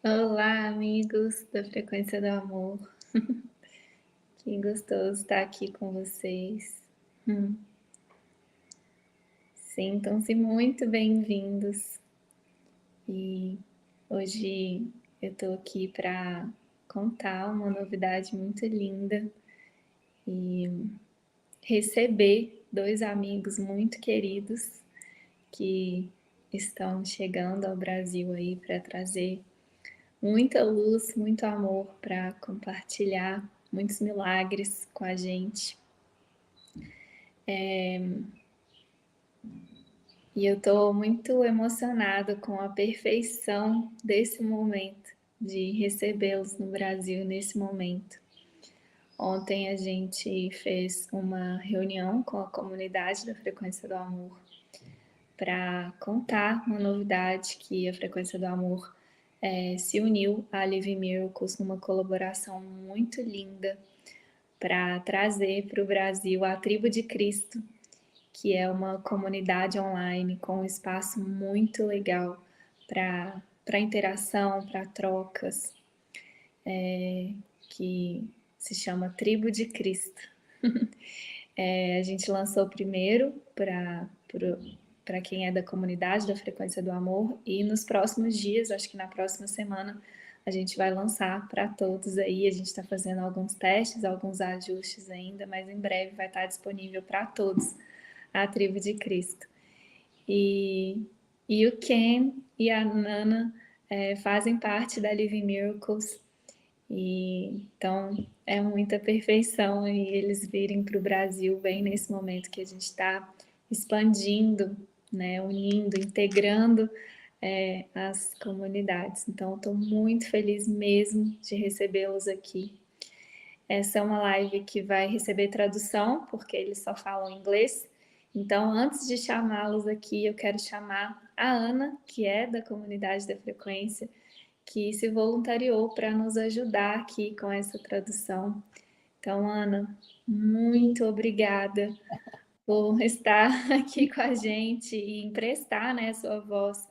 Olá, amigos da Frequência do Amor. Que gostoso estar aqui com vocês. Sintam-se muito bem-vindos. E hoje eu estou aqui para contar uma novidade muito linda e receber dois amigos muito queridos que estão chegando ao Brasil aí para trazer muita luz, muito amor para compartilhar muitos milagres com a gente. E eu estou muito emocionada com a perfeição desse momento, de recebê-los no Brasil nesse momento. Ontem a gente fez uma reunião com a comunidade da Frequência do Amor para contar uma novidade que a Frequência do Amor se uniu à Living Miracles numa colaboração muito linda para trazer para o Brasil a Tribo de Cristo, que é uma comunidade online com um espaço muito legal para interação, para trocas, que se chama Tribo de Cristo. A gente lançou primeiro para quem é da comunidade da Frequência do Amor, e nos próximos dias, acho que na próxima semana, a gente vai lançar para todos aí. A gente está fazendo alguns testes, alguns ajustes ainda, mas em breve vai estar disponível para todos a Tribo de Cristo. E o Ken e a Nana fazem parte da Living Miracles, e então é muita perfeição e eles virem para o Brasil bem nesse momento que a gente está expandindo, né, unindo, integrando as comunidades. Então estou muito feliz mesmo de recebê-los aqui. Essa é uma live que vai receber tradução, porque eles só falam inglês. Então, antes de chamá-los aqui, eu quero chamar a Ana, que é da Comunidade da Frequência, que se voluntariou para nos ajudar aqui com essa tradução. Então, Ana, muito obrigada por estar aqui com a gente e emprestar, né, a sua voz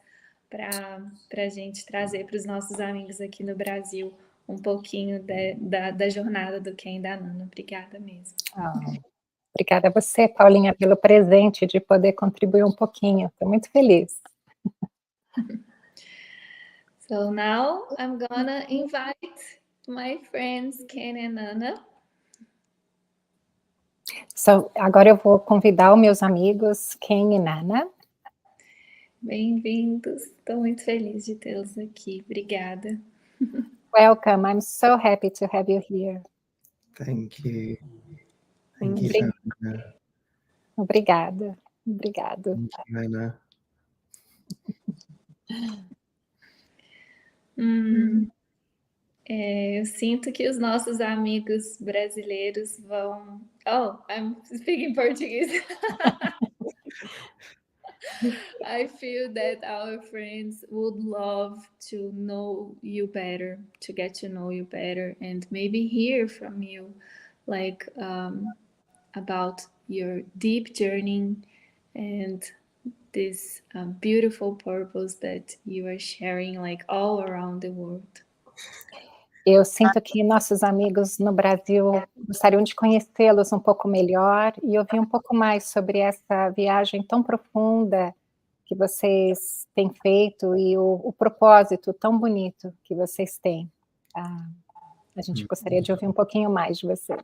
para a gente trazer para os nossos amigos aqui no Brasil um pouquinho da jornada do Ken e da Nana. Obrigada mesmo. Obrigada a você, Paulinha, pelo presente de poder contribuir um pouquinho. Estou muito feliz. So now I'm gonna invite my friends Ken and Nana. Agora eu vou convidar os meus amigos Ken e Nana. Bem-vindos, estou muito feliz de tê-los aqui. Obrigada. Welcome, I'm so happy to have you here. Thank you. Thank you, Nana. Obrigada. Obrigado. Thank you, Nana. Eu sinto que os nossos amigos brasileiros vão... Oh, I'm speaking Portuguese. I feel that our friends would love to know you better, to get to know you better, and maybe hear from you, like about your deep journey and this beautiful purpose that you are sharing, like all around the world. Eu sinto que nossos amigos no Brasil gostariam de conhecê-los um pouco melhor e ouvir um pouco mais sobre essa viagem tão profunda que vocês têm feito e o propósito tão bonito que vocês têm. A gente gostaria de ouvir um pouquinho mais de vocês.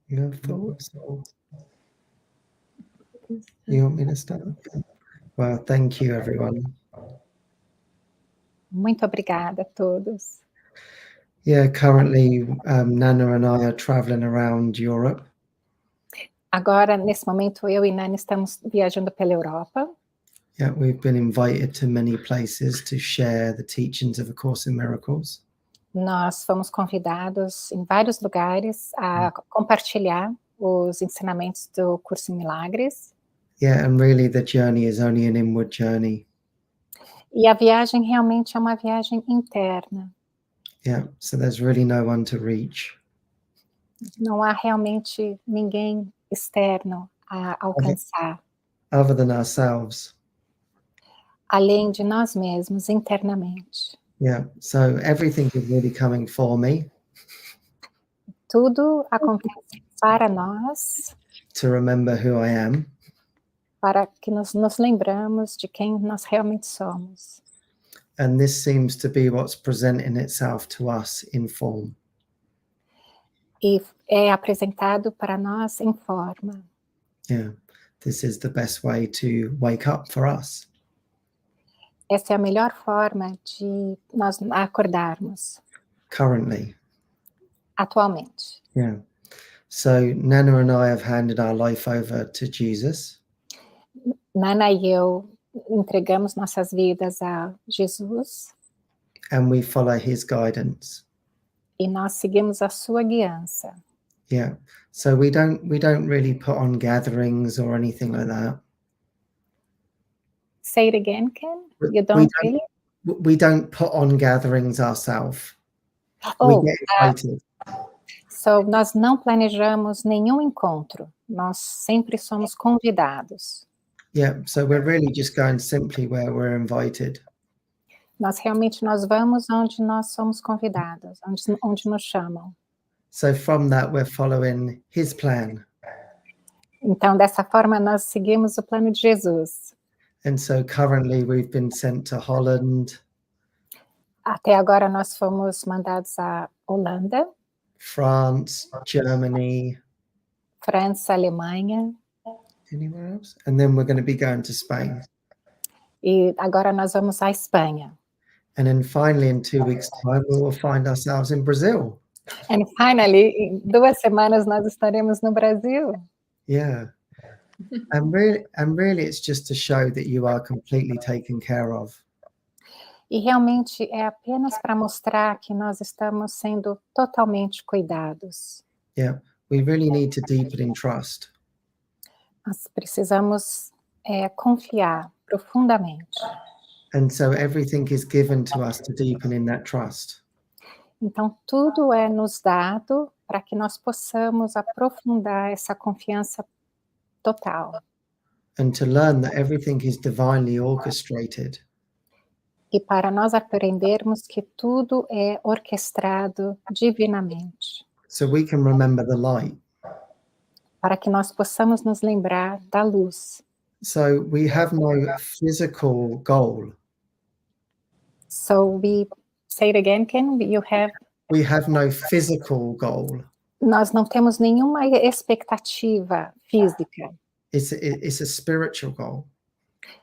Your thoughts? You want me to start? Well, thank you, everyone. Muito obrigada a todos. Yeah, currently Nana and I are traveling around Europe. Agora, nesse momento, eu e Nana estamos viajando pela Europa. Yeah, we've been invited to many places to share the teachings of A Course in Miracles. Nós fomos convidados em vários lugares a compartilhar os ensinamentos do Curso em Milagres. Yeah, and really the journey is only an inward journey. E a viagem realmente é uma viagem interna. Yeah, so there's really no one to reach. Não há realmente ninguém externo a alcançar. Other than ourselves. além de nós mesmos internamente. Yeah, so everything is really coming for me Tudo acontece para nós, to remember who I am. para que nos lembramos de quem nós realmente somos. And this seems to be what's presenting itself to us in form. E é apresentado para nós em forma. Yeah, this is the best way to wake up for us. Essa é a melhor forma de nós acordarmos Currently. atualmente. Yeah. So Nana and I have handed our life over to Jesus. Nana e eu entregamos nossas vidas a Jesus And we follow his guidance. e nós seguimos a sua guiança. Yeah. So we don't really put on gatherings or anything like that. Say it again, Ken. We- You don't we really? We don't put on gatherings ourselves. Oh, We get invited. so nós não planejamos nenhum encontro. Nós sempre somos convidados. Yeah. So we're really just going simply where we're invited. Nós vamos onde nós somos convidados, onde nos chamam. So from that, we're following his plan. Então, dessa forma, nós seguimos o plano de Jesus. And so currently we've been sent to Holland, Até agora, nós fomos mandados à Holanda, France, Germany, França, Alemanha, anywhere else? And then we're going to be going to Spain. e agora nós vamos à Espanha. And then finally, in 2 weeks' time, we will find ourselves in Brazil. And finally, em 2 semanas, nós estaremos no Brasil. Yeah. And really, it's just to show that you are completely taken care of. E realmente é apenas para mostrar que nós estamos sendo totalmente cuidados. Yeah. We really need to deepen in trust. Nós precisamos confiar profundamente. And so everything is given to us to deepen in that trust. Então, tudo é nos dado para que nós possamos aprofundar essa confiança total. And to learn that everything is divinely orchestrated. E para nós aprendermos que tudo é orquestrado divinamente. So we can remember the light. Para que nós possamos nos lembrar da luz. So we have no physical goal. So we say it again, Ken, We have no physical goal. Nós não temos nenhuma expectativa física. It's a spiritual goal.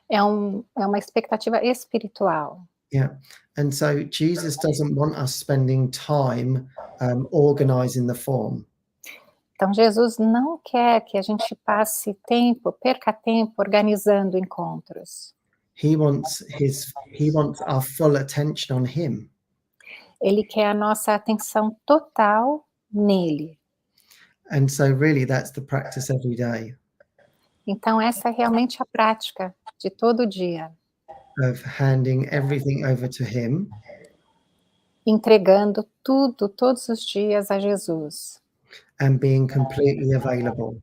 É uma expectativa espiritual. Yeah. And so Jesus doesn't want us spending time organizing the form. Então, Jesus não quer que a gente perca tempo organizando encontros. He wants our full attention on him. Ele quer a nossa atenção total nele. And so really that's the practice every day. Então, essa é realmente a prática de todo dia. Of handing everything over to him. Entregando tudo, todos os dias a Jesus. And being completely available.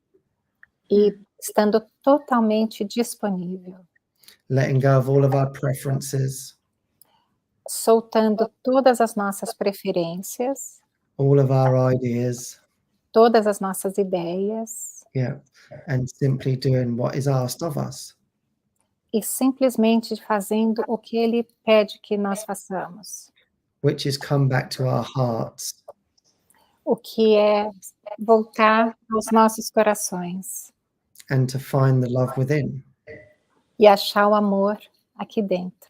E estando totalmente disponível. Letting go of all of our preferences. Soltando todas as nossas preferências. All of our ideas. Todas as nossas ideias. Yeah. And simply doing what is asked of us. E simplesmente fazendo o que ele pede que nós façamos. Which is come back to our hearts. O que é voltar aos nossos corações. And to find the love within. E achar o amor aqui dentro.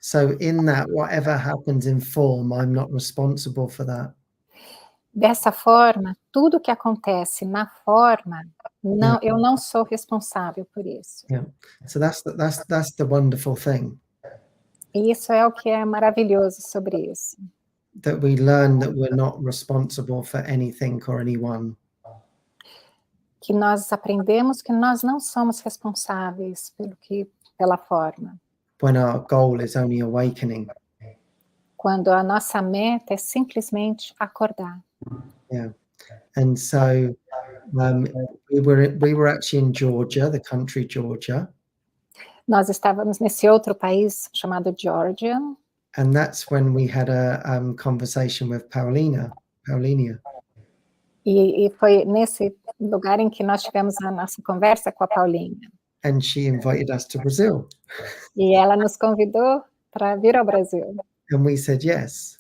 So in that, whatever happens in form, I'm not responsible for that. Dessa forma, tudo que acontece na forma, eu não sou responsável por isso. Yeah. So that's the wonderful thing. E isso é o que é maravilhoso sobre isso. That we learn that we're not responsible for anything or anyone. Que nós aprendemos que nós não somos responsáveis pela forma. When our goal is only awakening. Quando a nossa meta é simplesmente acordar. Yeah. And so we were actually in Georgia, the country Georgia. Nós estávamos nesse outro país chamado Geórgia. And that's when we had a conversation with Paulinha. E foi nesse lugar em que nós tivemos a nossa conversa com a Paulinha. And she invited us to Brazil. E ela nos convidou para vir ao Brasil. And we said yes.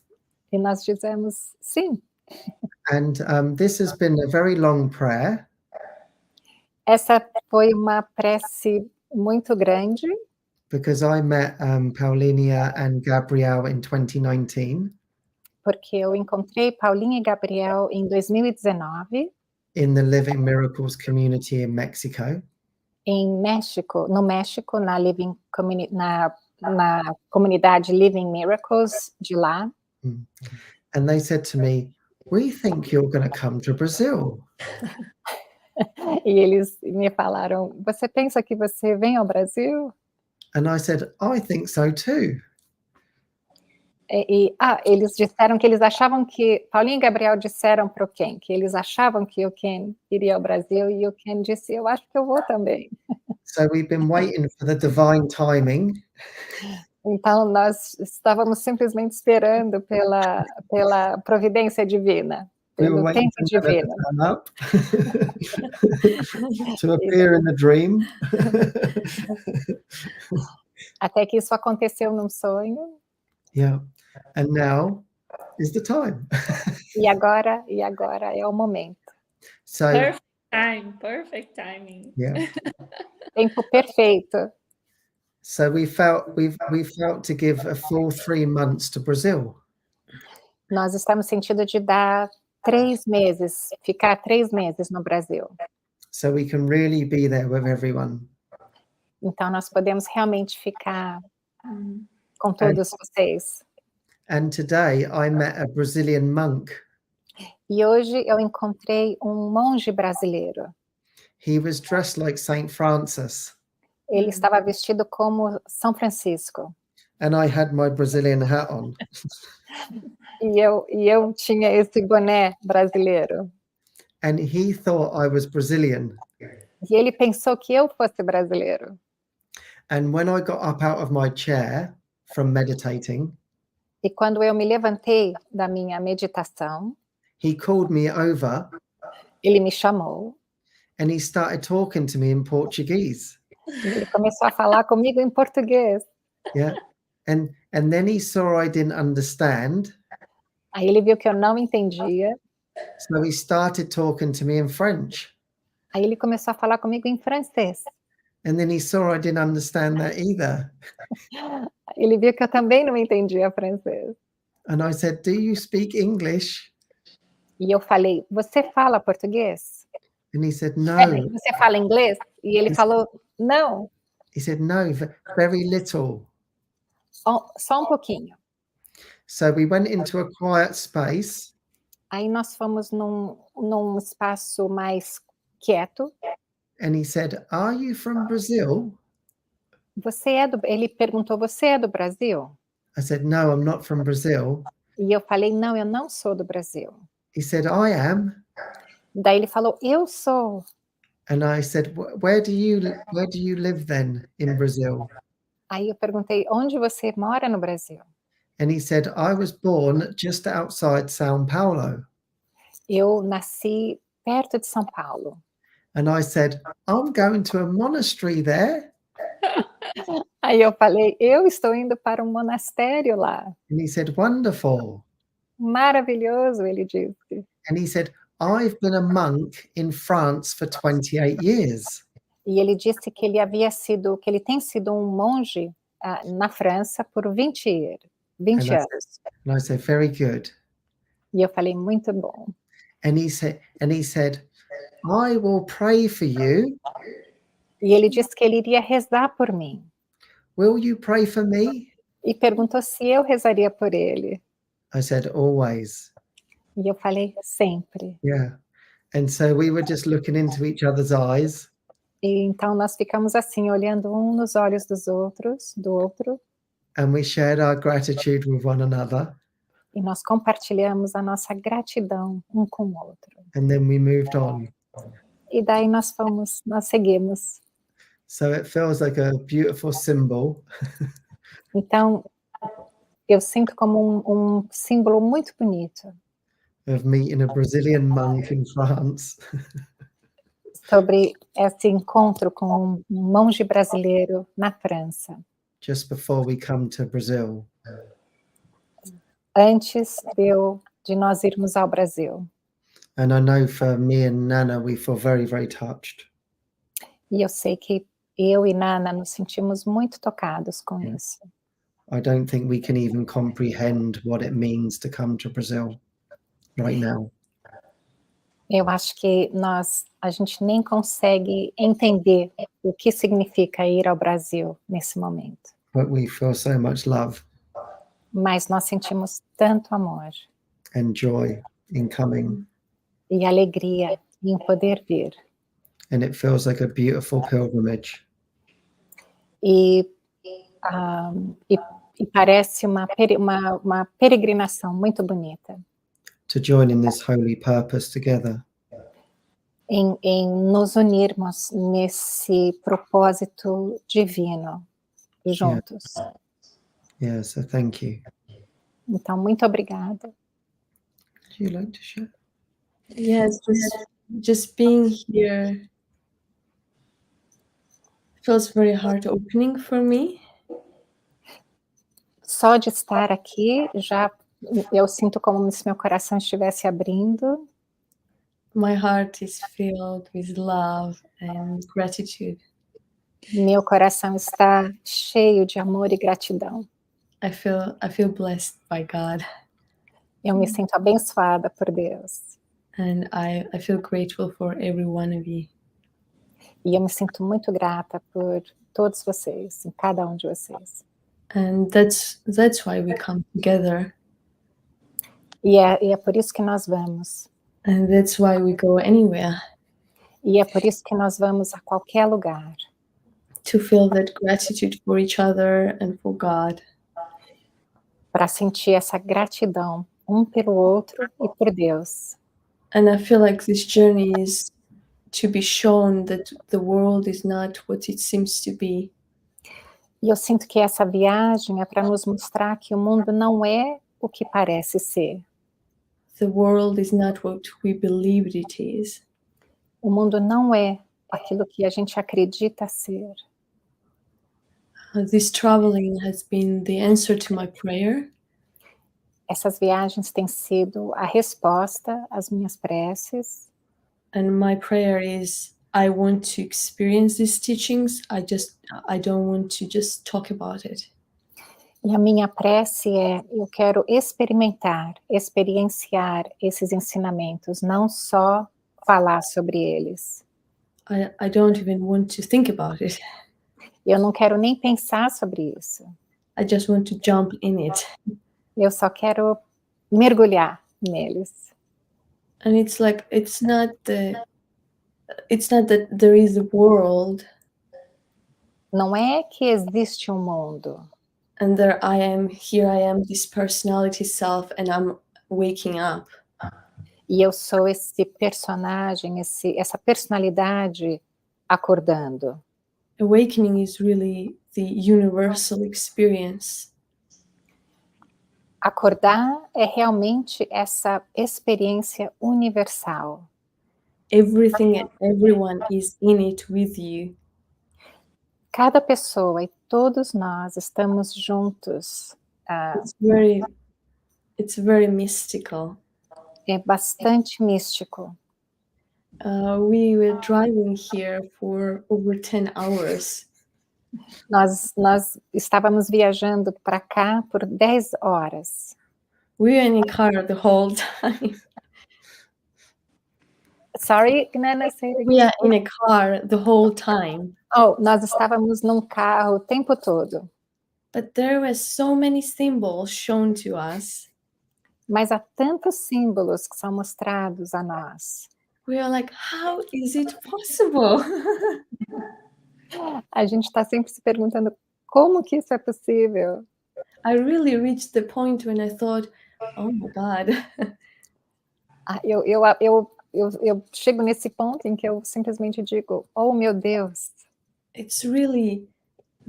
E nós dizemos sim. And this has been a very long prayer. Essa foi uma prece muito grande. Because I met Paulinha and Gabriel in 2019. Porque eu encontrei Paulinha e Gabriel em 2019. In the Living Miracles community in Mexico. No México, na comunidade Living Miracles de lá. And they said to me, "We think you're going to come to Brazil." E eles me falaram, você pensa que você vem ao Brasil? And I said, I think so too. Eles disseram que eles achavam que, Paulinha e Gabriel disseram para o Ken, que eles achavam que o Ken iria ao Brasil, e o Ken disse, eu acho que eu vou também. So we've been waiting for the divine timing. Então nós estávamos simplesmente esperando pela providência divina, pelo tempo divino. To appear in the dream. Até que isso aconteceu num sonho. Yeah. And now is the time. E agora é o momento. So, perfect timing. Yeah. Tempo perfeito. So we felt to give a full 3 months to Brazil. Nós estamos sentindo de dar 3 meses, ficar 3 meses no Brasil. So we can really be there with everyone. Então nós podemos realmente ficar com todos vocês. And today I met a Brazilian monk. E hoje eu encontrei um monge brasileiro. He was dressed like Saint Francis. Ele estava vestido como São Francisco. And I had my Brazilian hat on. E eu tinha esse boné brasileiro. And he thought I was Brazilian. E ele pensou que eu fosse brasileiro. And when I got up out of my chair from meditating, e quando eu me levantei da minha meditação, he called me over. Ele me chamou. And he started talking to me in Portuguese. Ele começou a falar comigo em português. Yeah. And then he saw I didn't understand. Aí ele viu que eu não entendia. So he started talking to me in French. Aí ele começou a falar comigo em francês. And then he saw I didn't understand that either. Ele viu que eu também não entendia francês. And I said, "Do you speak English?" E eu falei, você fala português? And he said, "No." Você fala inglês? E ele falou, não. He said, "No, very little." Só um pouquinho. So we went into a quiet space. Aí nós fomos num espaço mais quieto. And he said, "Are you from Brazil?" Ele perguntou, você é do Brasil? I said, "No, I'm not from Brazil." E eu falei, não, eu não sou do Brasil. He said, "I am." Daí ele falou, eu sou. And I said, where do you live then in Brazil? Aí eu perguntei, onde você mora no Brasil? And he said, I was born just outside São Paulo. Eu nasci perto de São Paulo. And I said, I'm going to a monastery there. Aí eu falei, eu estou indo para um monastério lá. And he said, wonderful. Maravilhoso, ele disse. And he said, I've been a monk in France for 28 years. E ele disse que ele tem sido um monge na França por 20 anos. And I said, very good. E eu falei, muito bom. And he said, I will pray for you. E ele disse que ele iria rezar por mim. Will you pray for me? E perguntou se eu rezaria por ele. I said, always. E eu falei, sempre. Yeah. And so we were just looking into each other's eyes. E então nós ficamos assim, olhando um nos olhos do outro. And we shared our gratitude with one another. E nós compartilhamos a nossa gratidão um com o outro. And then we moved on. E daí nós seguimos. So it feels like a beautiful symbol. Então, eu sinto como um símbolo muito bonito Of meeting a Brazilian monk in France. sobre esse encontro com um monge brasileiro na França, Just before we come to Brazil. antes de nós irmos ao Brasil. And I know for me and Nana, we feel very, very touched. E eu sei que eu e Nana nos sentimos muito tocados com isso. I don't think we can even comprehend what it means to come to Brazil right now. Eu acho que a gente nem consegue entender o que significa ir ao Brasil nesse momento. But we feel so much love Mas nós sentimos tanto amor and joy in coming. e alegria em poder vir. And it feels like a beautiful pilgrimage. E parece uma peregrinação muito bonita. To join in this holy purpose together. Em nos unirmos nesse propósito divino juntos. Yeah, so thank you. Então, muito obrigada. Would you like to share? Yes, just being here feels very heart-opening for me. Só de estar aqui, eu sinto como se meu coração estivesse abrindo. My heart is filled with love and gratitude. Meu coração está cheio de amor e gratidão. I feel blessed by God. Eu me sinto abençoada por Deus. And I feel grateful for every one of you. E eu me sinto muito grata por todos vocês, em cada um de vocês. And that's why we come together. E é por isso que nós vamos. And that's why we go anywhere. E é por isso que nós vamos a qualquer lugar. To feel that gratitude for each other and for God. Para sentir essa gratidão um pelo outro e por Deus. And I feel like this journey is to be shown that the world is not what it seems to be. E eu sinto que essa viagem é para nos mostrar que o mundo não é o que parece ser. The world is not what we believed it is. O mundo não é aquilo que a gente acredita ser. This traveling has been the answer to my prayer. Essas viagens têm sido a resposta às minhas preces. And my prayer is, I want to experience these teachings. I don't want to just talk about it. E a minha prece é, eu quero experienciar esses ensinamentos, não só falar sobre eles. I don't even want to think about it. Eu não quero nem pensar sobre isso. I just want to jump in it. Eu só quero mergulhar neles. And it's like, it's not that there is a world. Não é que existe um mundo. And here I am, this personality self, and I'm waking up. E eu sou esse personagem, essa personalidade acordando. Awakening is really the universal experience. Acordar é realmente essa experiência universal. Everything and everyone is in it with you. Cada pessoa e todos nós estamos juntos. It's very mystical. É bastante místico. We were driving here for over 10 hours. Nós estávamos viajando para cá por 10 horas. We were in a car the whole time. Sorry, Nana, say it again. We are in a car the whole time. Oh, nós estávamos num carro o tempo todo. But there were so many symbols shown to us. Mas há tantos símbolos que são mostrados a nós. We are like, how is it possible? A gente está sempre se perguntando como que isso é possível. I really reached the point when I thought, oh my God. Eu chego nesse ponto em que eu simplesmente digo, oh meu Deus. it's really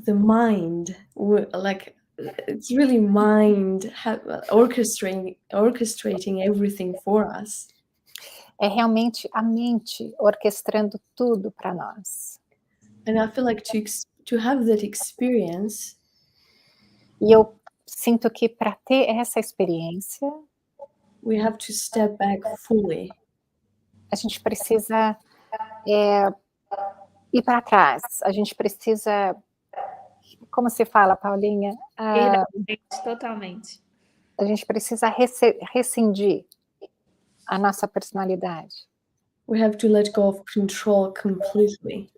the mind, like it's really mind orchestrating everything for us. É realmente a mente orquestrando tudo para nós. And I feel like to have that experience, E eu sinto que para ter essa experiência, we have to step back fully. a gente precisa ir para trás. A gente precisa, como se fala, Paulinha? Totalmente. A gente precisa rescindir a nossa personalidade. We have to let go of control completely.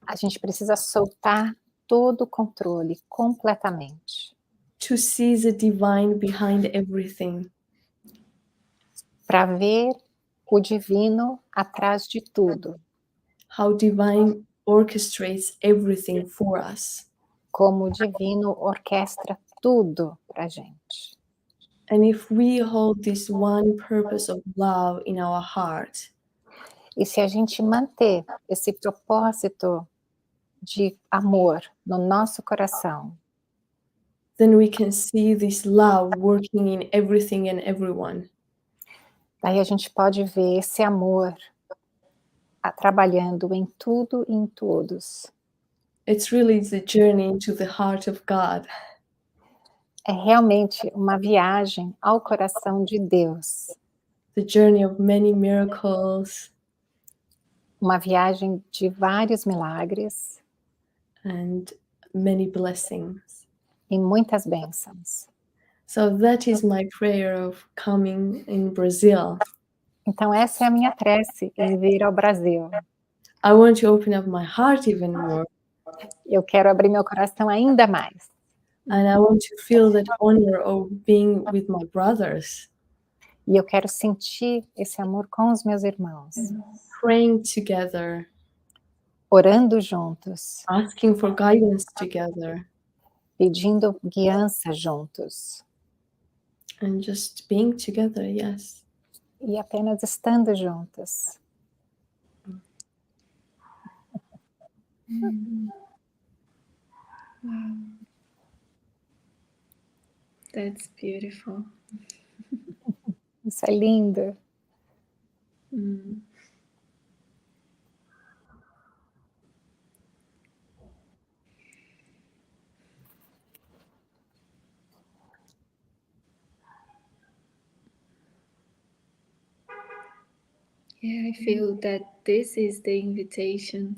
A gente precisa soltar todo o controle, completamente. To see the divine behind everything. Para ver o divino atrás de tudo. How divine orchestrates everything for us. Como o divino orquestra tudo para a gente. And if we hold this one purpose of love in our heart, e se a gente manter esse propósito de amor no nosso coração, then we can see this love working in everything and everyone. Daí a gente pode ver esse amor trabalhando em tudo e em todos. It's really the journey into the heart of God. É realmente uma viagem ao coração de Deus. The journey of many miracles. Uma viagem de vários milagres. And many blessings. E muitas bênçãos. So that is my prayer of coming in Brazil. Então essa é a minha prece em vir ao Brasil. I want to open up my heart even more. Eu quero abrir meu coração ainda mais. And I want to feel that honor of being with my brothers. E eu quero sentir esse amor com os meus irmãos. Praying together. Orando juntos. Asking for guidance together. Pedindo guiança juntos. And just being together, yes. E apenas estando juntos. Wow. That's beautiful. Isso é lindo. Yeah, I feel that this is the invitation.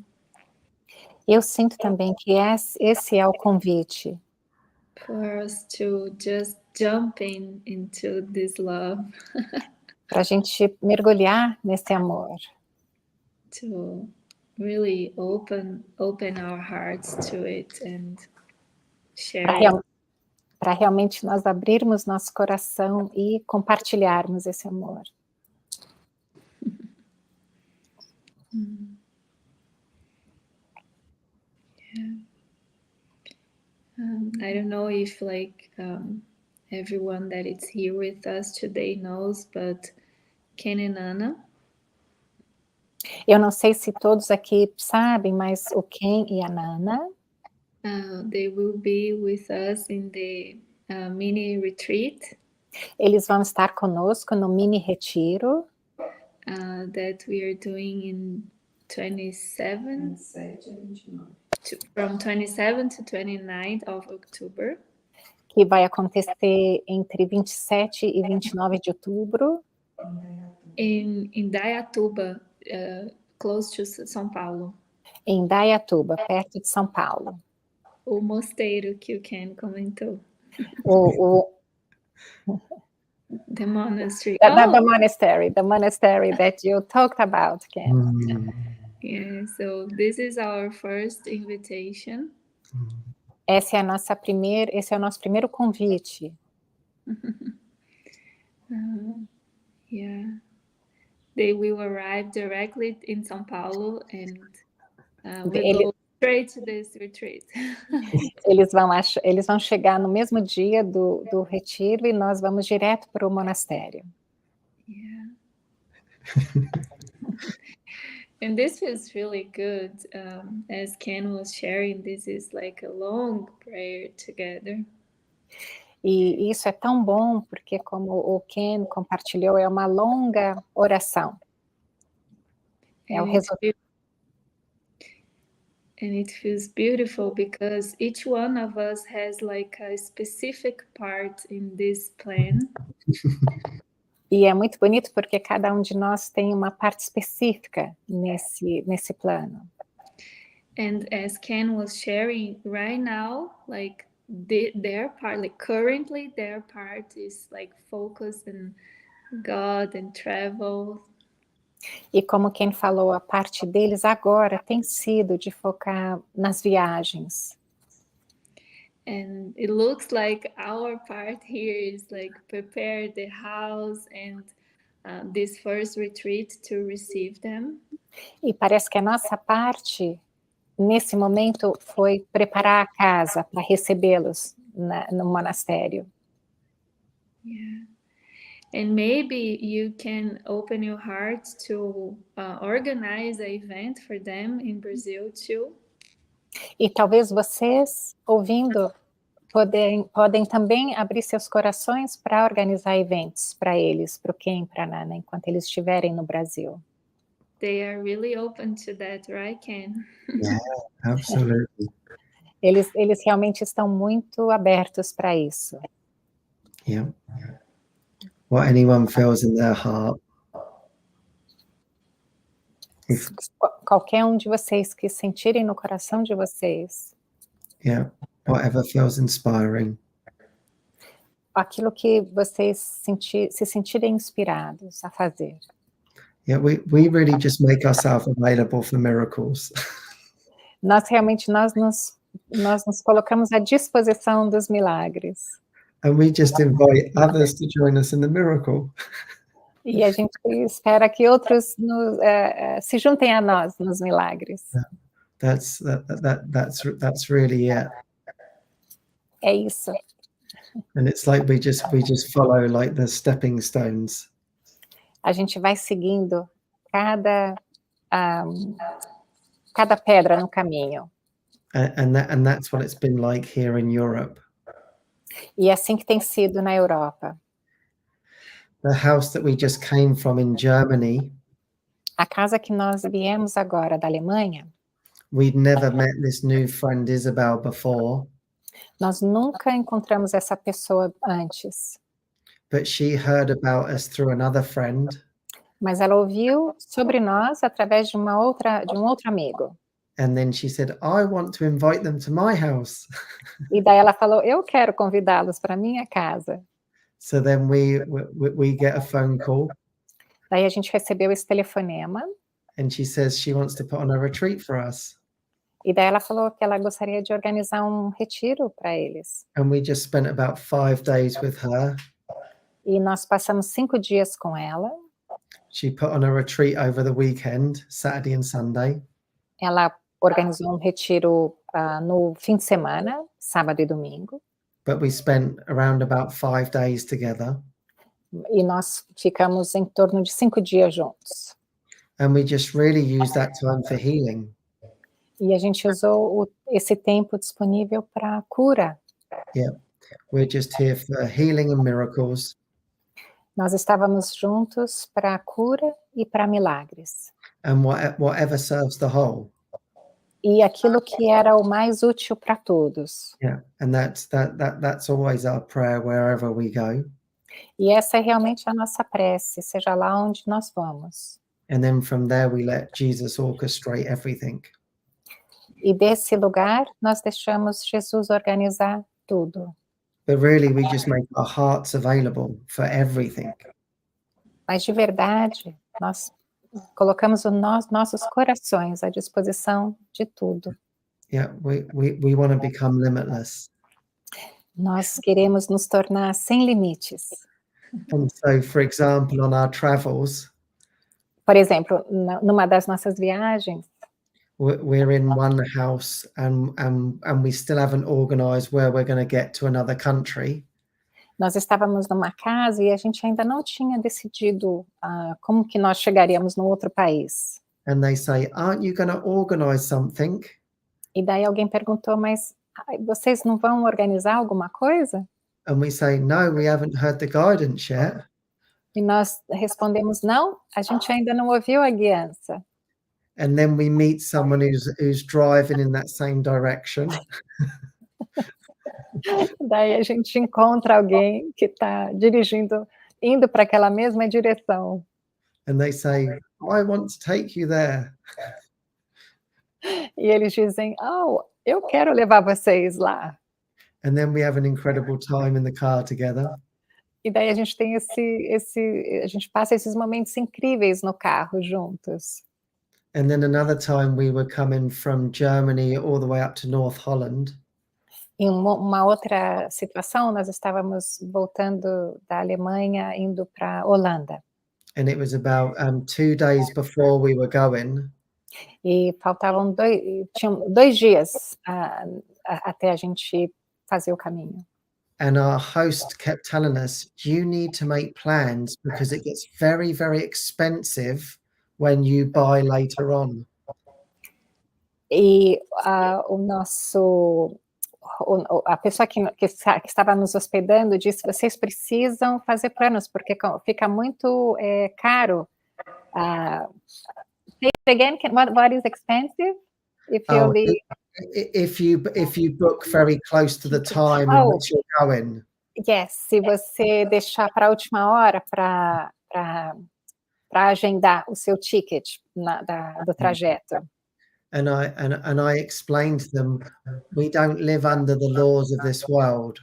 Eu sinto também que esse é o convite. For us to just jump into this love. Para a gente mergulhar nesse amor. To really open our hearts to it and share it. Para realmente nós abrirmos nosso coração e compartilharmos esse amor. Yeah. I don't know if everyone that is here with us today knows, but Ken and Nana. Eu não sei se todos aqui sabem, mas o Ken e a Nana, they will be with us in the Mini Retreat. Eles vão estar conosco no Mini Retiro. That we are doing in 27. From 27 to 29 of October. Que vai acontecer entre 27 e 29 de outubro. Em Indaiatuba, close to São Paulo. Em Indaiatuba, perto de São Paulo. O mosteiro que o Ken comentou. The monastery. The monastery that you talked about, Ken. Yeah, so this is our first invitation. Esse é o nosso primeiro convite. Yeah, they will arrive directly in São Paulo and we go straight to this retreat. Eles vão chegar no mesmo dia do retiro e nós vamos direto para o monastério. Yeah. And this feels really good. As Ken was sharing, this is like a long prayer together. E isso é tão bom, porque como o Ken compartilhou, é uma longa oração. É o resultado. And it feels beautiful because each one of us has like a specific part in this plan. E é muito bonito porque cada um de nós tem uma parte específica nesse plano. And as Ken was sharing right now, like their part, like currently their part is like focused on God and travel. E como Ken falou, a parte deles agora tem sido de focar nas viagens. And it looks like our part here is like prepare the house and this first retreat to receive them. E parece que a nossa parte, nesse momento, foi preparar a casa para recebê-los no monastério. Yeah. And maybe you can open your heart to organize an event for them in Brazil too. E talvez vocês, ouvindo, podem também abrir seus corações para organizar eventos para eles, para o Ken, para a Nana, enquanto eles estiverem no Brasil. They are really open to that, right, Ken? Yeah, absolutely. Eles realmente estão muito abertos para isso. Yeah. What anyone feels in their heart. Qualquer um de vocês que sentirem no coração de vocês. Yeah. Whatever feels inspiring. Aquilo que vocês se sentirem inspirados a fazer. Yeah, we really just make ourselves available for miracles. Nós realmente nós nos colocamos à disposição dos milagres. And we just invite others to join us in the miracle. E a gente espera que outros se juntem a nós nos milagres. That's really it. É isso. And it's like we just follow like the stepping stones. A gente vai seguindo cada pedra no caminho. And that's what it's been like here in Europe. E é assim que tem sido na Europa. The house that we just came from in Germany. A casa que nós viemos agora da Alemanha. We'd never met this new friend Isabel before. Nós nunca encontramos essa pessoa antes. But she heard about us through another friend. Mas ela ouviu sobre nós através de um outro amigo. And then she said, I want to invite them to my house. E daí ela falou, eu quero convidá-los para minha casa. So then we get a phone call. Daí a gente recebeu esse telefonema. And she says she wants to put on a retreat for us. E daí ela falou que ela gostaria de organizar um retiro para eles. And we just spent about 5 days with her. E nós passamos 5 dias com ela. She put on a retreat over the weekend, Saturday and Sunday. Ela organizou um retiro no fim de semana, sábado e domingo. But we spent around about 5 days together. E nós ficamos em torno de 5 dias juntos. And we just really used that time for healing. E a gente usou esse tempo disponível para cura. Yeah, we're just here for healing and miracles. Nós estávamos juntos para cura e para milagres. And whatever serves the whole. E aquilo que era o mais útil para todos. Yeah, and that's always our prayer wherever we go. E essa é realmente a nossa prece, seja lá onde nós vamos. And then from there we let Jesus orchestrate everything. E desse lugar nós deixamos Jesus organizar tudo. But really we just make our hearts available for everything. Mas de verdade, nós colocamos nossos corações à disposição de tudo. Yeah, we want to become limitless. Nós queremos nos tornar sem limites. And so, for example, on our travels, por exemplo, numa das nossas viagens, we're in one house and we still haven't organized where we're going to get to another country. Nós estávamos numa casa e a gente ainda não tinha decidido como que nós chegaríamos no outro país. And they say, aren't you going to organize something? E daí alguém perguntou, mas vocês não vão organizar alguma coisa? And we say, no, we haven't heard the guidance yet. E nós respondemos, não, a gente ainda não ouviu a guiança. And then we meet someone who's driving in that same direction. Daí a gente encontra alguém que está dirigindo, indo para aquela mesma direção. And they say, I want to take you there. E eles dizem, oh, eu quero levar vocês lá. And then we have an incredible time in the car together. E daí a gente tem a gente passa esses momentos incríveis no carro juntos. And then another time we were coming from Germany all the way up to North Holland. Em uma outra situação, nós estávamos voltando da Alemanha, indo para a Holanda. And it was about 2 days before we were going. E faltavam tinham 2 dias até a gente fazer o caminho. And our host kept telling us, you need to make plans because it gets very, very expensive when you buy later on. E a pessoa que estava nos hospedando disse, vocês precisam fazer planos, porque fica muito caro. Say it again, what is expensive? If you book very close to the time in which you're going. Yes, se você deixar para a última hora para agendar o seu ticket do trajeto. And I explained to them, we don't live under the laws of this world.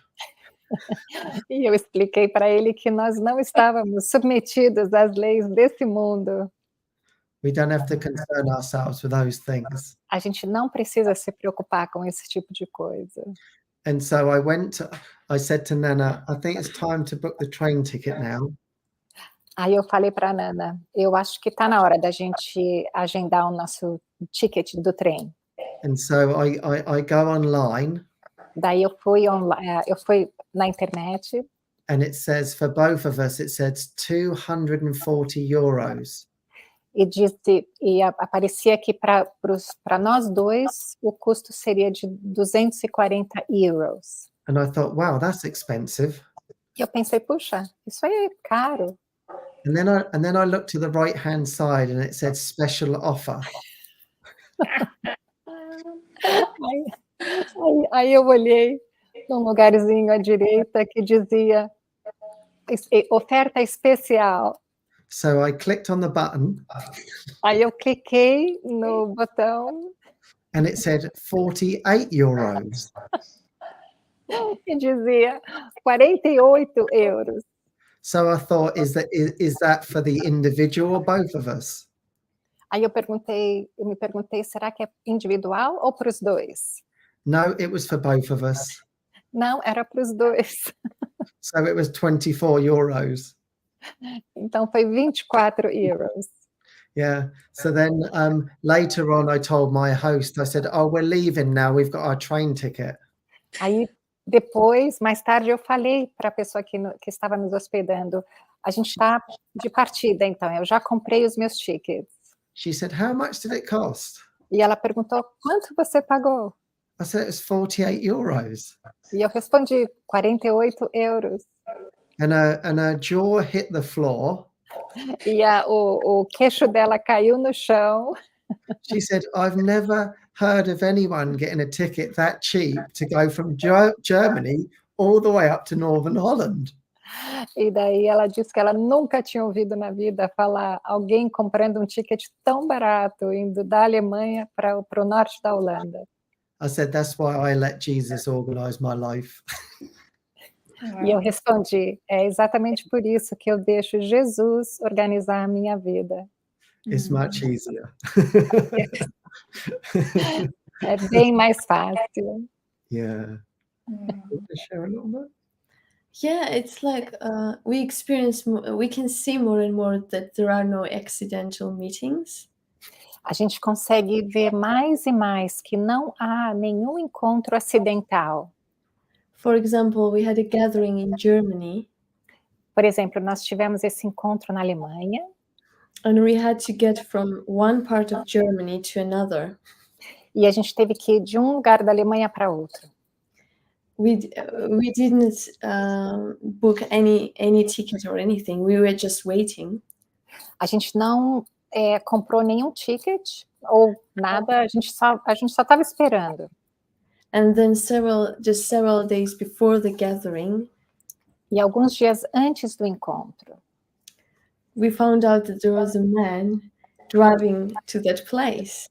E eu expliquei para ele que nós não estávamos submetidos às leis desse mundo. We don't have to concern ourselves with those things. A gente não precisa se preocupar com esse tipo de coisa. And so I said to Nana, I think it's time to book the train ticket now. Aí eu falei para a Nana, eu acho que está na hora da gente agendar o nosso ticket do trem. And so I go online. Daí eu fui na internet. And it says, for both of us, it says 240 euros. E aparecia que para nós dois o custo seria de 240 euros. And I thought, wow, that's expensive. E eu pensei, puxa, isso aí é caro. And then I looked to the right-hand side and it said special offer. Aí eu olhei num lugarzinho à direita que dizia oferta especial. So I clicked on the button. Aí eu cliquei no botão. And it said 48 euros. E dizia 48 euros. So I thought, is that for the individual or both of us? Aí eu me perguntei, será que é individual ou para os dois? No, it was for both of us. Não, era para os dois. So it was 24 euros. Então foi 24 euros. Yeah. So then later on, I told my host, I said, oh, we're leaving now. We've got our train ticket. Aí depois, mais tarde, eu falei para a pessoa que estava nos hospedando, a gente está de partida, então, eu já comprei os meus tickets. She said, how much did it cost? E ela perguntou, quanto você pagou? I said, it's 48 euros. E eu respondi, 48 euros. And her jaw hit the floor. E o queixo dela caiu no chão. She said, I've never heard of anyone getting a ticket that cheap to go from Germany all the way up to Northern Holland. E daí ela disse que ela nunca tinha ouvido na vida falar alguém comprando um ticket tão barato, indo da Alemanha para o norte da Holanda. I said, that's why I let Jesus organize my life. E eu respondi, é exatamente por isso que eu deixo Jesus organizar a minha vida. It's much easier. É bem mais fácil. Yeah. Share a little bit? Yeah, it's like we can see more and more that there are no accidental meetings. A gente consegue ver mais e mais que não há nenhum encontro acidental. For example, we had a gathering in Germany. Por exemplo, nós tivemos esse encontro na Alemanha. And we had to get from one part of Germany to another. E a gente teve que ir de um lugar da Alemanha para outro. We didn't book any ticket or anything. We were just waiting. A gente não comprou nenhum ticket ou nada, a gente só estava esperando. And then several days before the gathering, E alguns dias antes do encontro, we found out that there was a man driving to that place.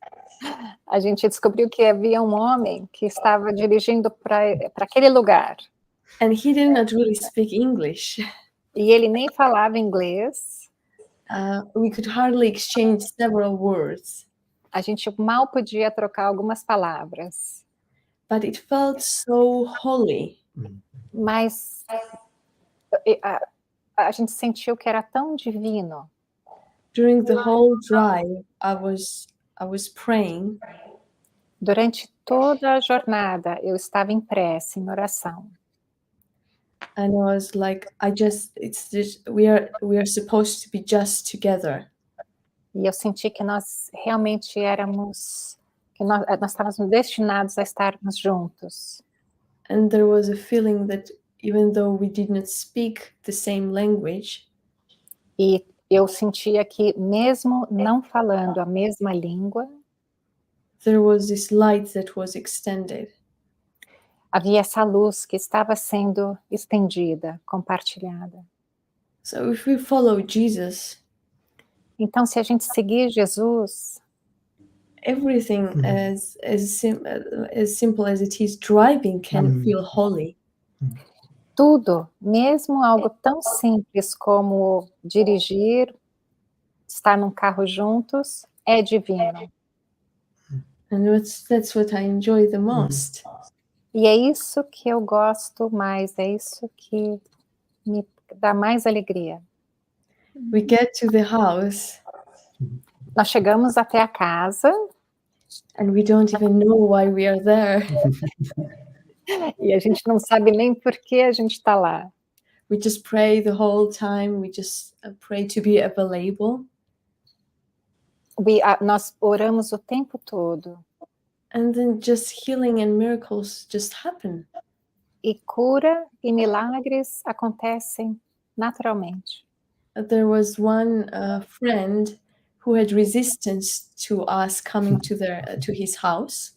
a gente descobriu que havia um homem que estava dirigindo para aquele lugar. And he did not really speak English. E ele nem falava inglês. We could hardly exchange several words. A gente mal podia trocar algumas palavras. But it felt so holy. Mas a gente sentiu que era tão divino. During the whole drive, I was praying. Durante toda a jornada, eu estava em prece, em oração. And I was like, we are supposed to be just together. E eu senti que nós realmente éramos, que nós estávamos destinados a estarmos juntos. And there was a feeling that even though we did not speak the same language, e eu sentia que mesmo não falando a mesma língua, there was this light that was extended. Havia essa luz que estava sendo estendida, compartilhada. So if we follow Jesus, então se a gente seguir Jesus, everything as simple as it is, driving can feel holy. Tudo, mesmo algo tão simples como dirigir, estar num carro juntos, é divino. And that's what I enjoy the most. E é isso que eu gosto mais, é isso que me dá mais alegria. We get to the house. Nós chegamos até a casa. And we don't even know why we are there. E a gente não sabe nem por que a gente está lá. We just pray the whole time. We just pray to be available. Nós oramos o tempo todo. And then just healing and miracles just happen. E cura e milagres acontecem naturalmente. There was one friend who had resistance to us coming to his house.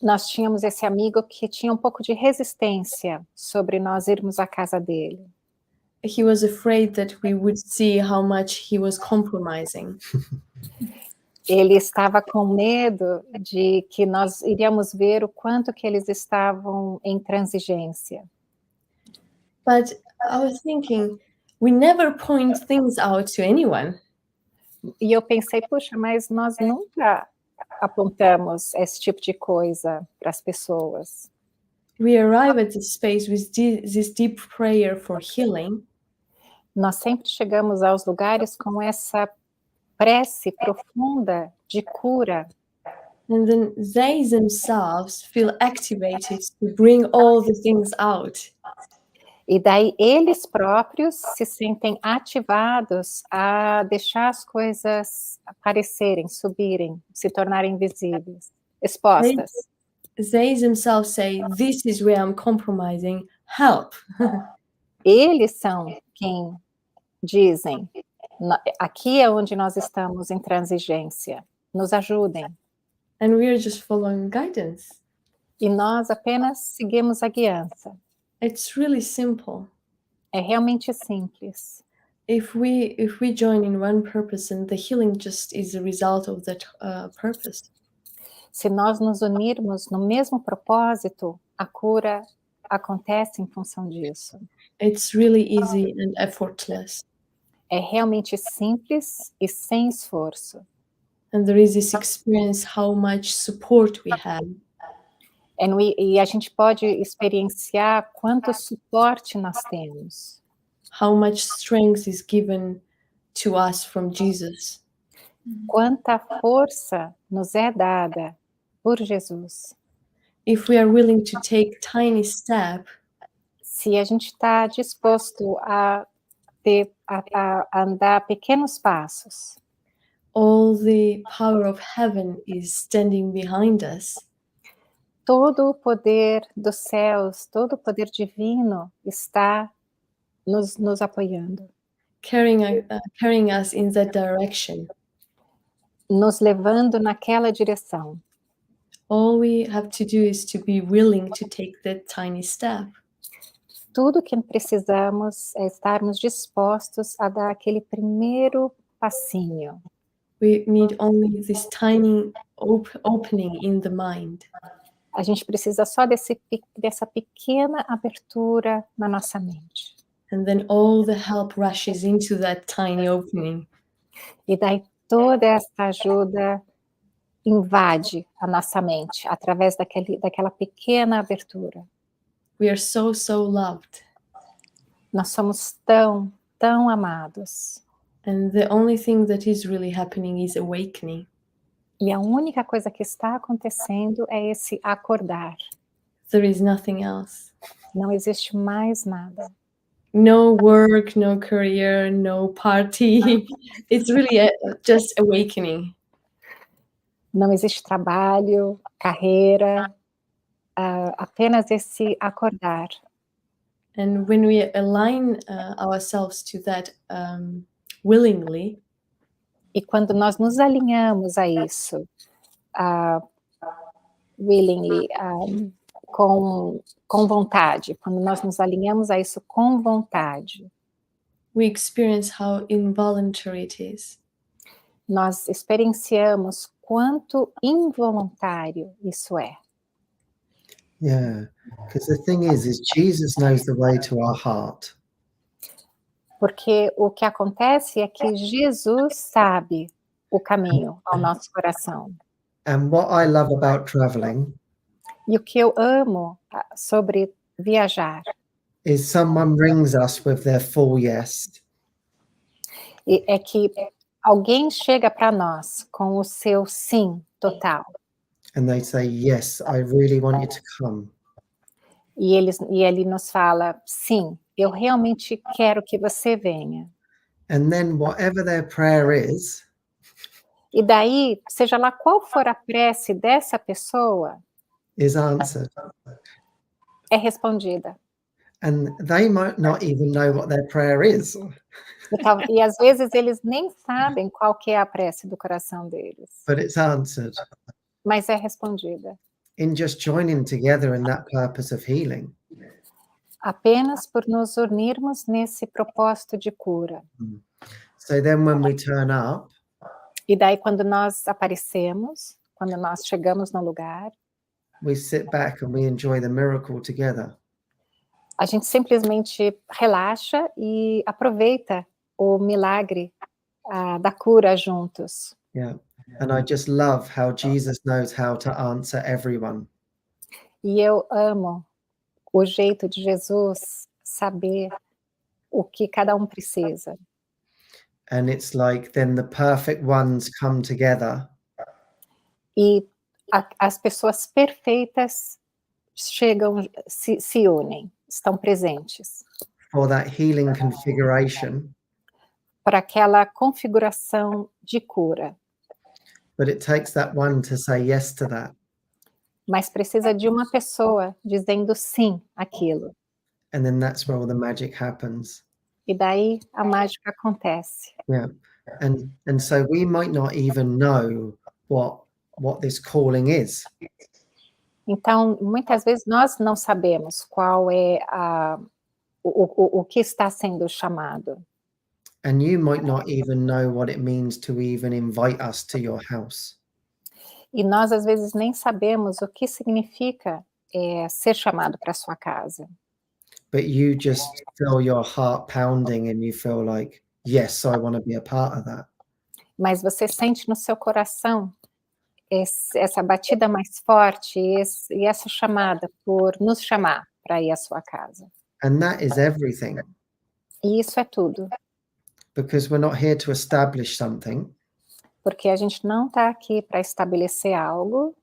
Nós tínhamos esse amigo que tinha um pouco de resistência sobre nós irmos à casa dele. He was afraid that we would see how much he was compromising. Ele estava com medo de que nós iríamos ver o quanto que eles estavam em transigência. But I was thinking, we never point things out to anyone. E eu pensei, puxa, mas nós nunca apontamos esse tipo de coisa para as pessoas. We arrive at this space with this deep prayer for healing. Nós sempre chegamos aos lugares com essa prece profunda de cura. And then they themselves feel activated to bring all the things out. E daí eles próprios se sentem ativados a deixar as coisas aparecerem, subirem, se tornarem visíveis, expostas. They themselves say, this is where I'm compromising, help. Eles são quem dizem, aqui é onde nós estamos em transigência, nos ajudem. And we are just following guidance. E nós apenas seguimos a guiança. It's really simple. É realmente simples. If we join in one purpose, and the healing just is a result of that purpose. Se nós nos unirmos no mesmo propósito, a cura acontece em função disso. It's really easy and effortless. É realmente simples e sem esforço. And there is this experience how much support we have. E a gente pode experienciar quanto suporte nós temos. How much strength is given to us from Jesus. Quanta força nos é dada por Jesus. If we are willing to take tiny step, se a gente está disposto a ter a andar pequenos passos. All the power of heaven is standing behind us. Todo o poder dos céus, todo o poder divino está nos apoiando, Carrying us in that direction. nos levando naquela direção. All we have to do is to be willing to take that tiny step. Tudo que precisamos é estarmos dispostos a dar aquele primeiro passinho. We need only this tiny opening in the mind. A gente precisa só dessa pequena abertura na nossa mente. And then all the help rushes into that tiny opening. E daí toda essa ajuda invade a nossa mente através daquela pequena abertura. We are so loved. Nós somos tão, tão amados. And the only thing that is really happening is awakening. E a única coisa que está acontecendo é esse acordar. There is nothing else. Não existe mais nada. No work, no career, no party. It's really just awakening. Não existe trabalho, carreira, apenas esse acordar. And when we align ourselves to that willingly, e quando nós nos alinhamos a isso, willingly, com vontade, quando nós nos alinhamos a isso com vontade, we experience how involuntary it is. Nós experienciamos quanto involuntário isso é. Yeah, because the thing is Jesus knows the way to our heart. Porque o que acontece é que Jesus sabe o caminho ao nosso coração. And what I love about traveling E o que eu amo sobre viajar is someone rings us with their full yes. é que alguém chega para nós com o seu sim total. And they say, yes, I really want you to come. E ele nos fala, sim, eu realmente quero que você venha. And then whatever their prayer is, E daí, seja lá qual for a prece dessa pessoa, is answered. é respondida. And they might not even know what their prayer is. E às vezes eles nem sabem qual que é a prece do coração deles. But it's answered. Mas é respondida. In just joining together in that purpose of healing. Apenas por nos unirmos nesse propósito de cura. So then when we turn up, E daí quando nós aparecemos, quando nós chegamos no lugar, we sit back and we enjoy the miracle together. a gente simplesmente relaxa e aproveita o milagre da cura juntos. Yeah. And I just love how Jesus knows how to answer everyone. E eu amo o jeito de Jesus saber o que cada um precisa. And it's like then the perfect ones come together. E as pessoas perfeitas chegam, se unem, estão presentes. For that healing configuration. Para aquela configuração de cura. But it takes that one to say yes to that. Mas precisa de uma pessoa dizendo sim àquilo. And then that's where all the magic happens. E daí a mágica acontece. Yeah. And so we might not even know what this calling is. Então, muitas vezes nós não sabemos qual é o que está sendo chamado. And you might not even know what it means to even invite us to your house. E nós, às vezes, nem sabemos o que significa ser chamado para sua casa. But you just feel your heart pounding and you feel like, yes, I want to be a part of that. Mas você sente no seu coração essa batida mais forte e essa chamada por nos chamar para ir à sua casa. And that is everything. E isso é tudo. Because we're not here to establish something. Porque a gente não está aqui para estabelecer algo.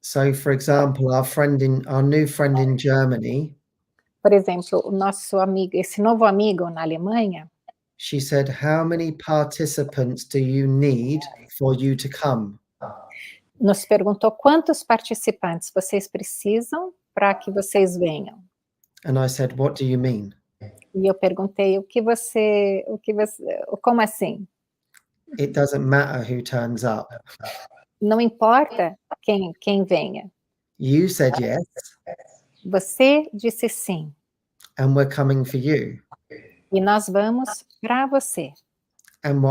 So, for example, our new friend in Germany. Por exemplo, o nosso amigo, esse novo amigo na Alemanha. She said, how many participants do you need for you to come? Nos perguntou quantos participantes vocês precisam para que vocês venham. And I said, what do you mean? E eu perguntei, como assim? It doesn't matter who turns up. Não importa quem venha. You said yes, Você disse sim. and we're coming for you. E nós vamos para você. And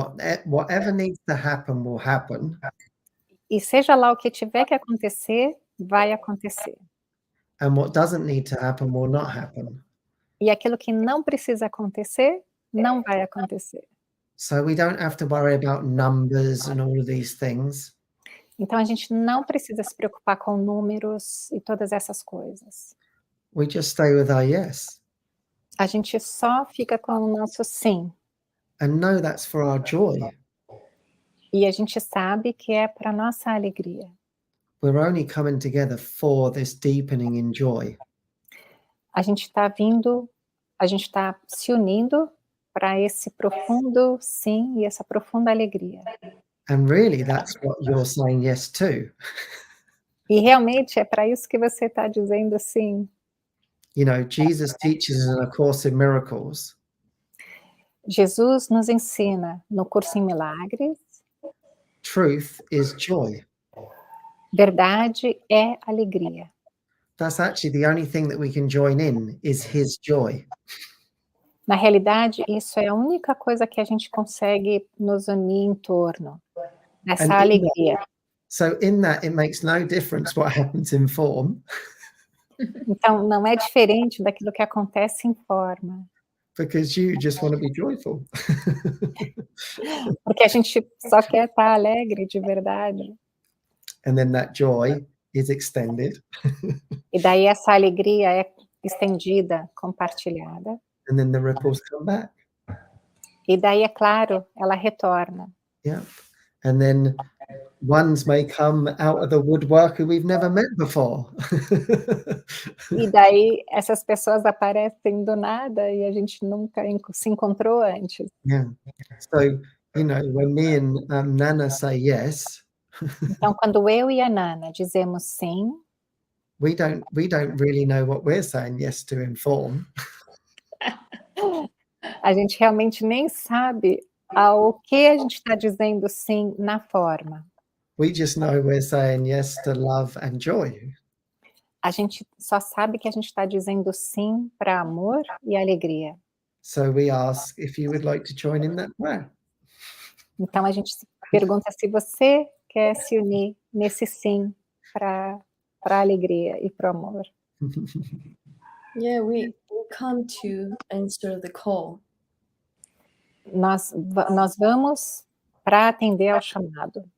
whatever needs to happen will happen. E seja lá o que tiver que acontecer, vai acontecer. And what doesn't need to happen will not happen. E aquilo que não precisa acontecer, não vai acontecer. So we don't have to worry about numbers and all of these things. Então a gente não precisa se preocupar com números e todas essas coisas. We just stay with our yes. A gente só fica com o nosso sim. And know that's for our joy. E a gente sabe que é para nossa alegria. We're only coming together for this deepening in joy. A gente está se unindo para esse profundo sim e essa profunda alegria. And really, that's what you're saying yes to. E realmente é para isso que você está dizendo sim. You know, Jesus teaches in A Course in Miracles. Jesus nos ensina no curso em milagres. Truth is joy. Verdade é alegria. That's actually the only thing that we can join in is his joy. Na realidade, isso é a única coisa que a gente consegue nos unir em torno dessa alegria. So in that, it makes no difference what happens in form. Então, não é diferente daquilo que acontece em forma. Because you just want to be joyful. Porque a gente só quer estar alegre de verdade. And then that joy is extended. E daí essa alegria é estendida, compartilhada. And then the ripples come back. E daí, é claro, ela retorna. Yeah. And then ones may come out of the woodwork who we've never met before. E daí essas pessoas aparecem do nada e a gente nunca se encontrou antes. Yeah. So, you know, when me and Nana say yes, Então, quando eu e a Nana dizemos sim, we don't really know what we're saying yes to in form. a gente realmente nem sabe ao que a gente está dizendo sim na forma. We just know we're saying yes to love and joy. A gente só sabe que a gente está dizendo sim para amor e alegria. So we ask if you would like to join in that prayer. Então a gente se pergunta se você quer se unir nesse sim para a alegria e para o amor. Yeah, we come to answer the call. Nós vamos para atender ao chamado.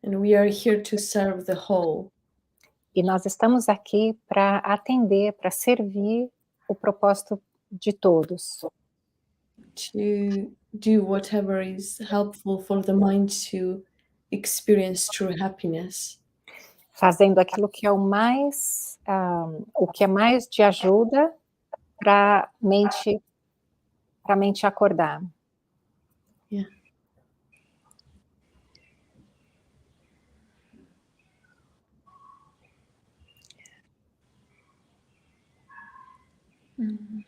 And we are here to serve the whole. E nós estamos aqui para atender, para servir o propósito de todos. To do whatever is helpful for the mind to experience true happiness. Fazendo aquilo que é o que é mais de ajuda para a mente acordar. Yeah. Mm-hmm.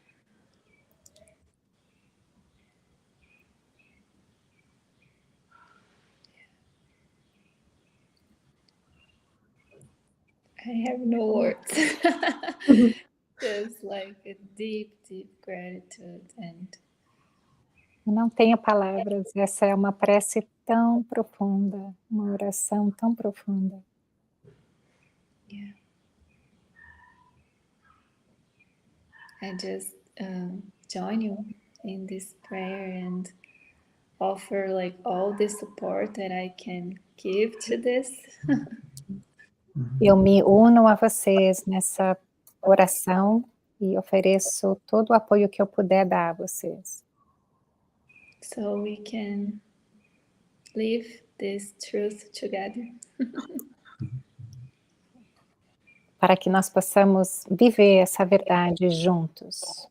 I have no words. Just like a deep, deep gratitude and Não tenho palavras, essa é uma prece tão profunda, uma oração tão profunda. yeah. I just join you in this prayer and offer like all the support that I can give to this. Eu me uno a vocês nessa oração e ofereço todo o apoio que eu puder dar a vocês. So we can live this truth together. Para que nós possamos viver essa verdade juntos.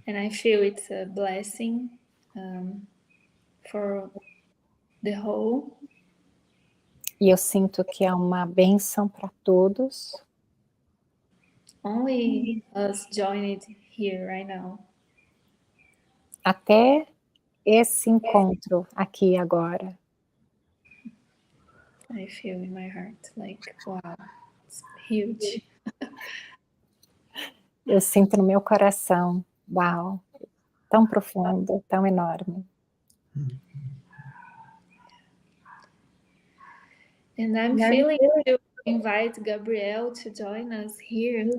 And I feel it's a blessing for the whole. E eu sinto que é uma bênção para todos. Only us joined here right now. Até esse encontro aqui agora. I feel in my heart like, wow, it's huge. Eu sinto no meu coração, uau, tão profundo, tão enorme. And I'm feeling to invite Gabriel to join us here.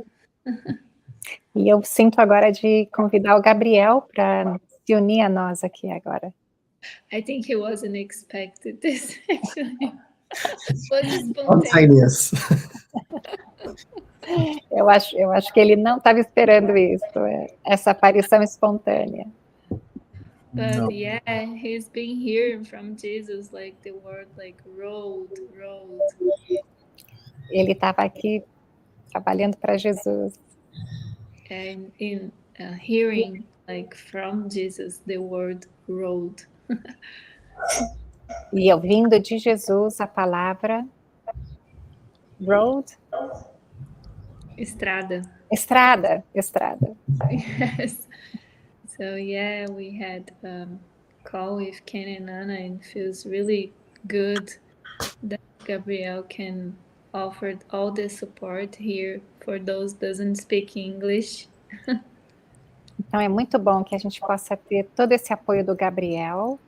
E eu sinto agora de convidar o Gabriel para se unir a nós aqui agora. I think he wasn't expected this actually. Was Spontaneous. Eu acho que ele não estava esperando isso, essa aparição espontânea. But No. yeah, he's been hearing from Jesus, like the word like road. Ele estava aqui trabalhando para Jesus. And in hearing like from Jesus the word road. E ouvindo de Jesus a palavra road. Estrada. Estrada. Yes. So yeah, we had call with Ken and Nana, and it feels really good that Gabriel can offer all the support here for those who doesn't speak English. Então é muito bom que a gente possa ter todo esse apoio do Gabriel,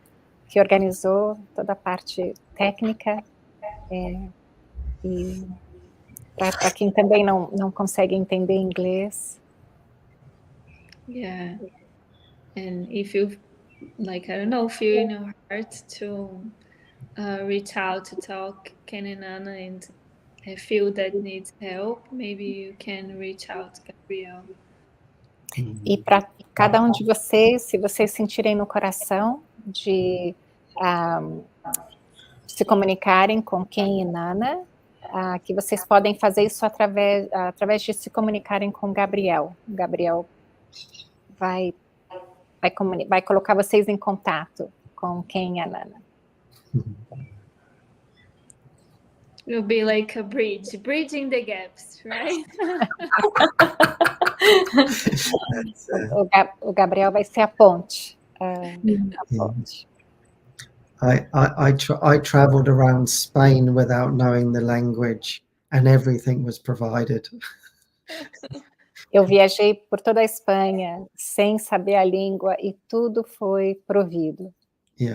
que organizou toda a parte técnica, e para quem também não consegue entender inglês. Yeah. And if you, like, I don't know, feel in your heart to reach out to talk Ken and Nana and feel that needs help, maybe you can reach out to Gabriel. E para cada um de vocês, se vocês sentirem no coração de se comunicarem com Ken e Nana, que vocês podem fazer isso através de se comunicarem com Gabriel. O Gabriel vai colocar vocês em contato com Ken e a Nana. It'll be like a bridge, bridging the gaps, right? O Gabriel vai ser a ponte. I traveled around Spain without knowing the language, and everything was provided. Eu viajei por toda a Espanha sem saber a língua e tudo foi provido,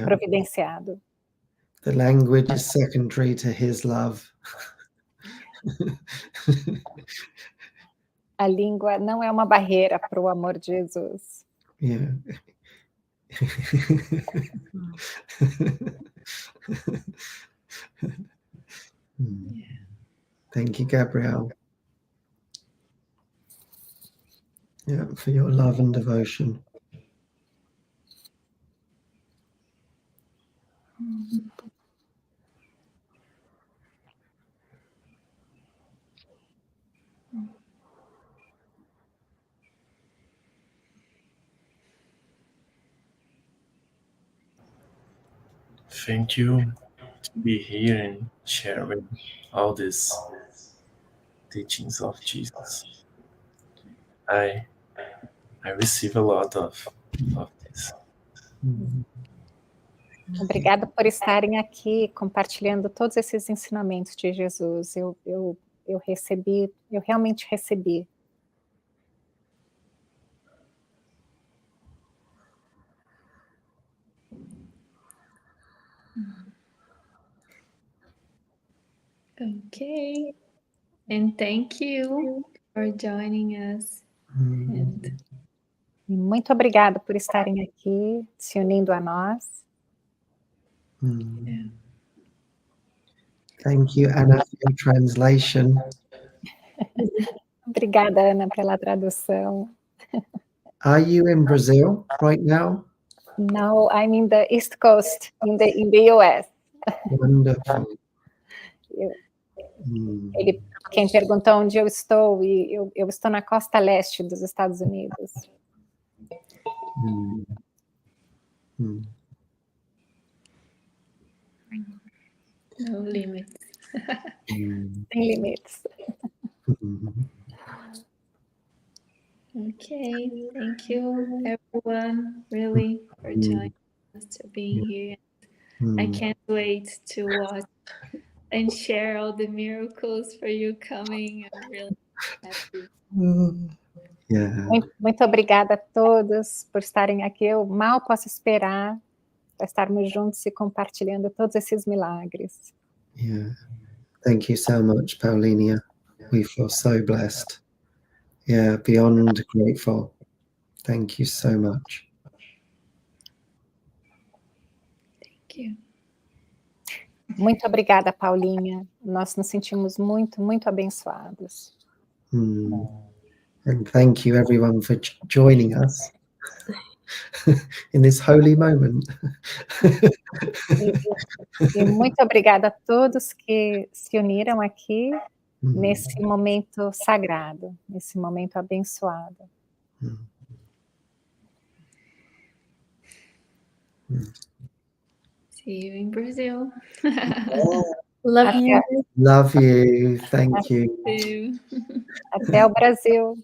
providenciado. The language is secondary to his love. A língua não é uma barreira para o amor de Jesus. Yeah. Thank you, Gabrielle. Yeah, for your love and devotion. Thank you to be here and sharing all these teachings of Jesus. I receive a lot of this. Obrigada por estarem aqui compartilhando todos esses ensinamentos de Jesus. Eu recebi, eu realmente recebi. Okay. And thank you for joining us. And Muito obrigada por estarem aqui, se unindo a nós. yeah. Thank you, Anna, for your translation. Obrigada, Ana, pela tradução. Are you in Brazil right now? No, I'm in the East Coast, in the US. Wonderful. Quem perguntou onde eu estou, e eu estou na costa leste dos Estados Unidos. Mm. Mm. No limits. Mm. Sem limites. Mhm. Okay, thank you everyone, really, for joining us, to being here. I can't wait to watch and share all the miracles for you coming. I'm really happy. Yeah. Muito obrigada a todos por estarem aqui. Eu mal posso esperar para estarmos juntos e compartilhando todos esses milagres. Yeah. Thank you so much, Paulinha. We feel so blessed. Yeah, beyond grateful. Thank you so much. Thank you. Muito obrigada, Paulinha. Nós nos sentimos muito, muito abençoados. And thank you everyone for joining us in this holy moment. E muito obrigada a todos que se uniram aqui nesse momento sagrado, nesse momento abençoado. See you in Brazil. Love you. Love you. Thank you. See you. Até o Brasil.